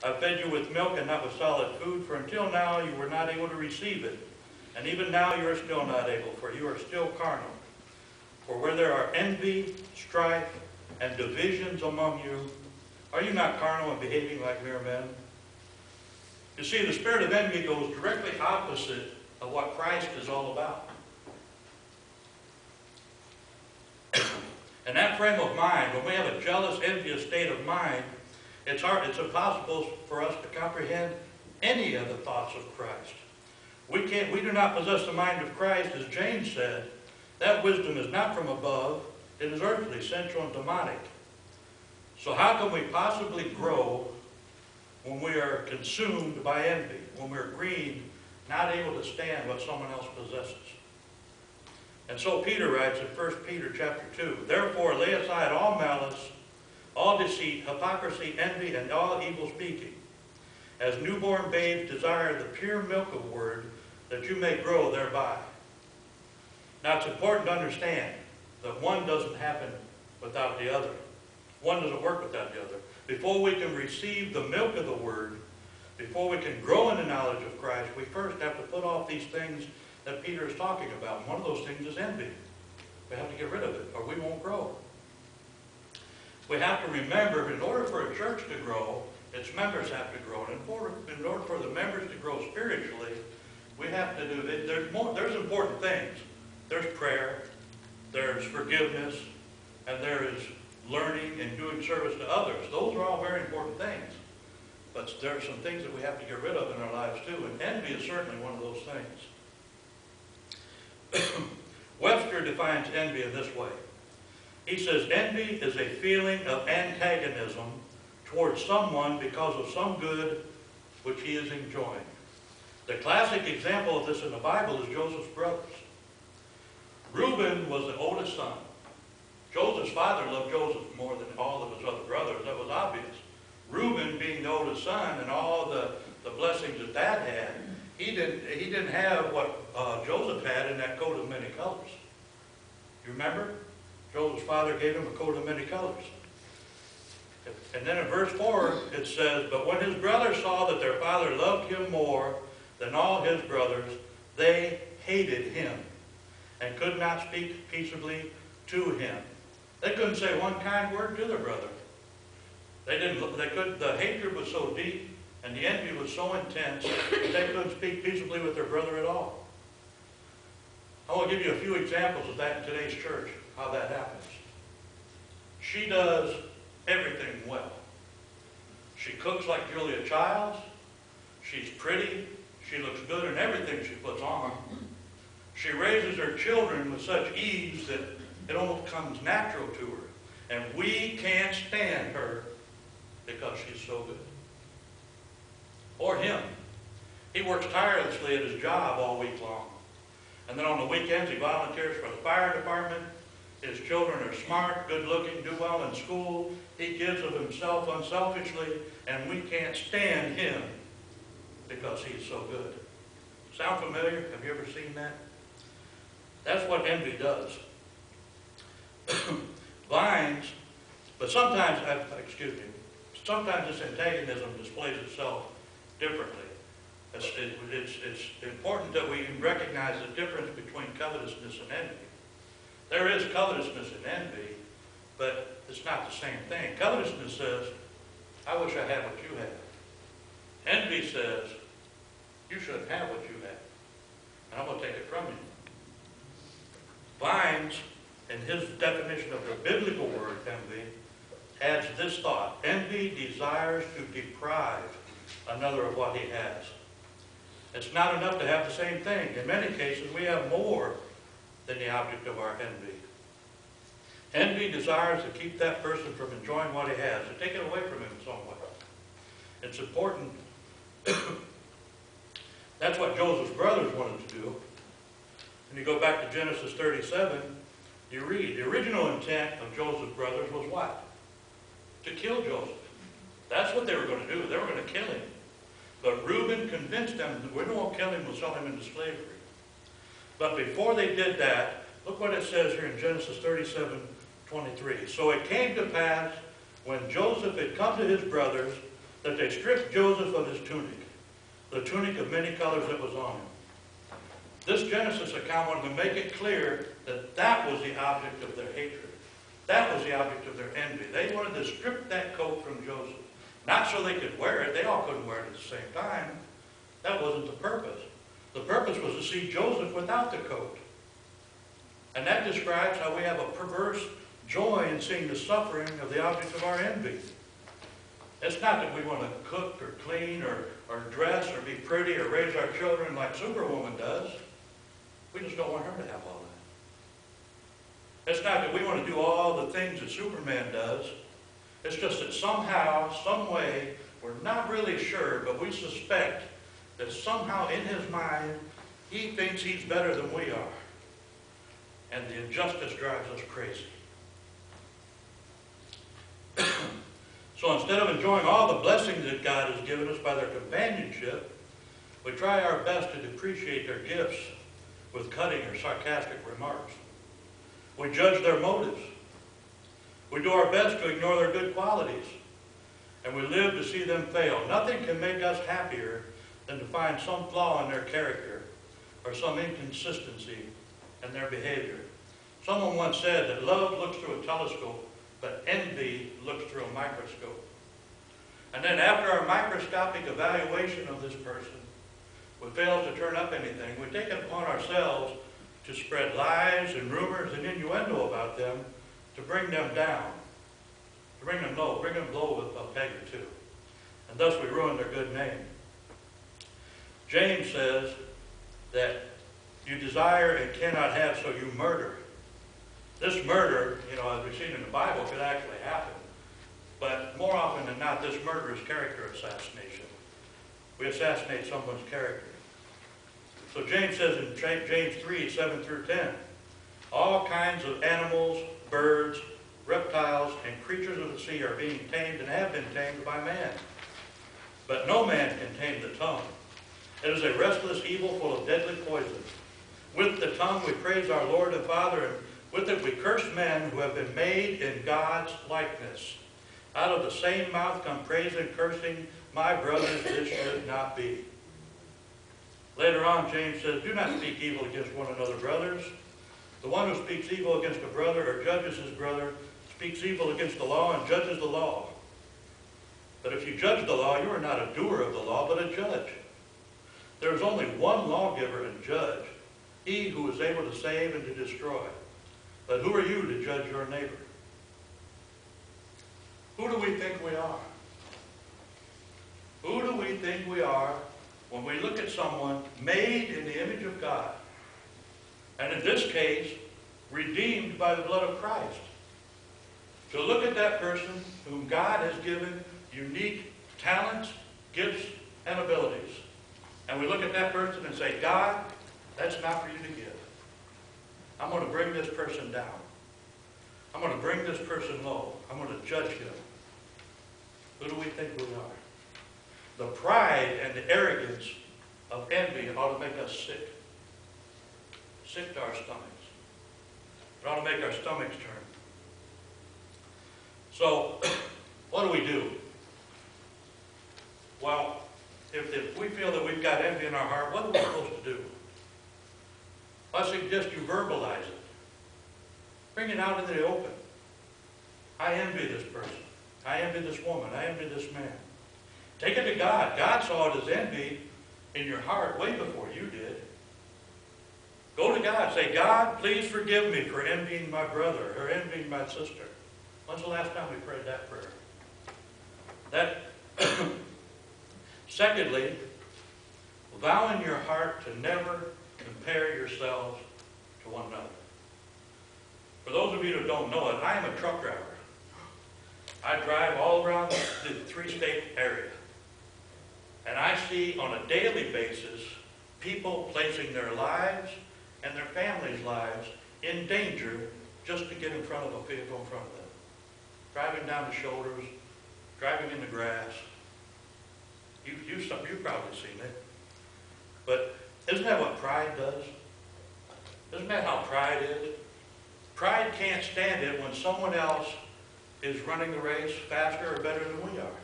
I fed you with milk and not with solid food, for until now you were not able to receive it. And even now you are still not able, for you are still carnal. For where there are envy, strife, and divisions among you, are you not carnal and behaving like mere men? You see, the spirit of envy goes directly opposite of what Christ is all about. In that frame of mind, when we have a jealous, envious state of mind, it's impossible for us to comprehend any of the thoughts of Christ. We do not possess the mind of Christ, as James said. That wisdom is not from above, it is earthly, sensual, and demonic. So how can we possibly grow when we are consumed by envy, when we're greed, not able to stand what someone else possesses? And so Peter writes in 1 Peter chapter 2, therefore lay aside all malice, all deceit, hypocrisy, envy, and all evil speaking. As newborn babes desire the pure milk of the word, that you may grow thereby. Now it's important to understand that one doesn't happen without the other. One doesn't work without the other. Before we can receive the milk of the word, before we can grow in the knowledge of Christ, we first have to put off these things that Peter is talking about. And one of those things is envy. We have to get rid of it, or we won't grow. We have to remember, in order for a church to grow, its members have to grow. And in order for the members to grow spiritually, we have to do, there's important things. There's prayer, there's forgiveness, and there is learning and doing service to others. Those are all very important things. But there are some things that we have to get rid of in our lives too, and envy is certainly one of those things. Webster defines envy in this way. He says, envy is a feeling of antagonism towards someone because of some good which he is enjoying. The classic example of this in the Bible is Joseph's brothers. Reuben was the oldest son. Joseph's father loved Joseph more than all of his other brothers. That was obvious. Reuben, being the oldest son, and all the blessings that Dad had, he didn't have what Joseph had in that coat of many colors. You remember? Joseph's father gave him a coat of many colors. And then in verse 4 it says, but when his brothers saw that their father loved him more than all his brothers, they hated him and could not speak peaceably to him. They couldn't say one kind word to their brother. The hatred was so deep and the envy was so intense that they couldn't speak peaceably with their brother at all. I want to give you a few examples of that in today's church, how that happens. She does everything well. She cooks like Julia Childs. She's pretty. She looks good in everything she puts on. She raises her children with such ease that it almost comes natural to her. And we can't stand her because she's so good. Or him. He works tirelessly at his job all week long. And then on the weekends he volunteers for the fire department. His children are smart, good looking, do well in school. He gives of himself unselfishly, and we can't stand him because he's so good. Sound familiar? Have you ever seen that? That's what envy does. Vines, but sometimes this antagonism displays itself differently. It's important that we recognize the difference between covetousness and envy. There is covetousness and envy, but it's not the same thing. Covetousness says, I wish I had what you have. Envy says, you shouldn't have what you have, and I'm going to take it from you. Vines, in his definition of the biblical word envy, adds this thought: envy desires to deprive another of what he has. It's not enough to have the same thing. In many cases, we have more than the object of our envy. Envy desires to keep that person from enjoying what he has, to take it away from him somewhat. It's important. That's what Joseph's brothers wanted to do. When you go back to Genesis 37, you read, the original intent of Joseph's brothers was what? To kill Joseph. That's what they were going to do. They were going to kill him. But Reuben convinced them that we won't kill him, we'll sell him into slavery. But before they did that, look what it says here in Genesis 37:23. So it came to pass, when Joseph had come to his brothers, that they stripped Joseph of his tunic, the tunic of many colors that was on him. This Genesis account wanted to make it clear that that was the object of their hatred. That was the object of their envy. They wanted to strip that coat from Joseph. Not so they could wear it. They all couldn't wear it at the same time. That wasn't the purpose. The purpose was to see Joseph without the coat. And that describes how we have a perverse joy in seeing the suffering of the object of our envy. It's not that we want to cook or clean or dress or be pretty or raise our children like Superwoman does. We just don't want her to have all that. It's not that we want to do all the things that Superman does. It's just that somehow, some way, we're not really sure, but we suspect that somehow in his mind, he thinks he's better than we are. And the injustice drives us crazy. So instead of enjoying all the blessings that God has given us by their companionship, we try our best to depreciate their gifts with cutting or sarcastic remarks. We judge their motives. We do our best to ignore their good qualities. And we live to see them fail. Nothing can make us happier than to find some flaw in their character or some inconsistency in their behavior. Someone once said that love looks through a telescope, but envy looks through a microscope. And then after our microscopic evaluation of this person, we fail to turn up anything. We take it upon ourselves to spread lies and rumors and innuendo about them to bring them down, to bring them low, bring them low with a peg or two. And thus we ruin their good name. James says that you desire and cannot have, so you murder. This murder, as we've seen in the Bible, could actually happen. But more often than not, this murder is character assassination. We assassinate someone's character. So James says in James 3, 7 through 10, all kinds of animals, birds, reptiles, and creatures of the sea are being tamed and have been tamed by man. But no man can tame the tongue. It is a restless evil full of deadly poison. With the tongue we praise our Lord and Father, and with it we curse men who have been made in God's likeness. Out of the same mouth come praise and cursing. My brothers, this should not be. Later on, James says, do not speak evil against one another, brothers. The one who speaks evil against a brother or judges his brother speaks evil against the law and judges the law. But if you judge the law, you are not a doer of the law, but a judge. There is only one lawgiver and judge, he who is able to save and to destroy. But who are you to judge your neighbor? Who do we think we are? Who do we think we are when we look at someone made in the image of God? And in this case, redeemed by the blood of Christ. To look at that person whom God has given unique talents, gifts, and abilities. And we look at that person and say, God, that's not for you to give. I'm going to bring this person down. I'm going to bring this person low. I'm going to judge him. Who do we think we are? The pride and the arrogance of envy ought to make us sick. Sick to our stomachs. It ought to make our stomachs turn. So, what do? Well, if we feel that we've got envy in our heart, what are we supposed to do? I suggest you verbalize it. Bring it out into the open. I envy this person. I envy this woman. I envy this man. Take it to God. God saw it as envy in your heart way before you did. Go to God. Say, God, please forgive me for envying my brother or envying my sister. When's the last time we prayed that prayer? Secondly, vow in your heart to never compare yourselves to one another. For those of you who don't know it, I am a truck driver. I drive all around the three-state area. And I see on a daily basis people placing their lives and their families' lives in danger just to get in front of a vehicle in front of them. Driving down the shoulders, driving in the grass. You've probably seen it. But isn't that what pride does? Isn't that how pride is? Pride can't stand it when someone else is running the race faster or better than we are.